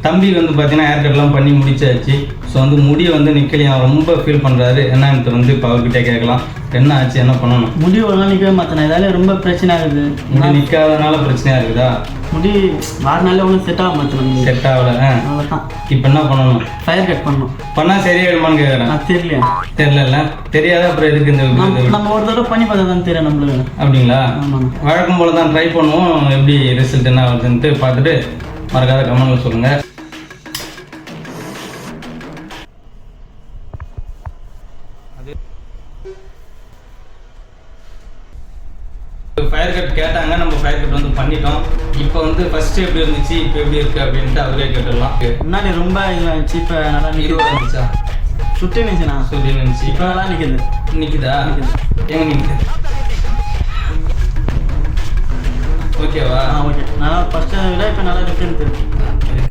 தம்பி வந்து பார்த்தீங்கன்னா ஹேர் கட்லாம் பண்ணி முடிச்சாச்சு. ஸோ வந்து முடியை வந்து நிற்கலையா ரொம்ப ஃபீல் பண்ணுறாரு. என்னன்னு வந்து இப்போ அவர்கிட்ட கேட்கலாம். என்ன ஆச்சு, என்ன பண்ணணும்? முடி ஒரு நாள் நிற்கவே மாற்றேன். இதால ரொம்ப பிரச்சனை ஆகுது. முடி நிற்காதனால பிரச்சனையாக இருக்குதா? முடி வாரினாலே ஒன்றும் செட் ஆக மாட்டேன். செட் ஆகலை. அவ்வளோதான். இப்போ என்ன பண்ணணும்? ஃபயர் கட் பண்ணணும். பண்ணால் சரியாயிடுமான்னு கேட்குறேன். தெரியலையா? தெரியல. தெரியாத அப்புறம் எதுக்கு இந்த நம்ம ஒரு தடவை பண்ணி பார்த்தா தான் தெரியும் நம்மளுக்கு. அப்படிங்களா? வழக்கம் போல தான் ட்ரை பண்ணுவோம். எப்படி ரிசல்ட் என்ன வருதுன்ட்டு பார்த்துட்டு மறக்காத கமெண்ட்ல சொல்லுங்கள். ஃபயர் கட் கேட்டாங்க, நம்ம ஃபயர் கட் வந்து பண்ணிட்டோம். இப்போ வந்து ஃபர்ஸ்ட் எப்படி இருந்துச்சு, இப்போ எப்படி இருக்கு அப்படின்ட்டு அவரே கேட்டுடலாம். முன்னாடி ரொம்ப இருந்துச்சு, இப்போ நல்லா இருபது இருந்துச்சா? சுற்றி இருந்துச்சுண்ணா. சுற்றி இருந்துச்சு. இப்போ நல்லா நிற்குது. நிற்குதா? எங்கே நிற்குது? ஓகேவா? ஓகே. நல்லா ஃபர்ஸ்ட்டை விட இப்போ நல்லா டிஃப்ரெண்ட் இருக்குது.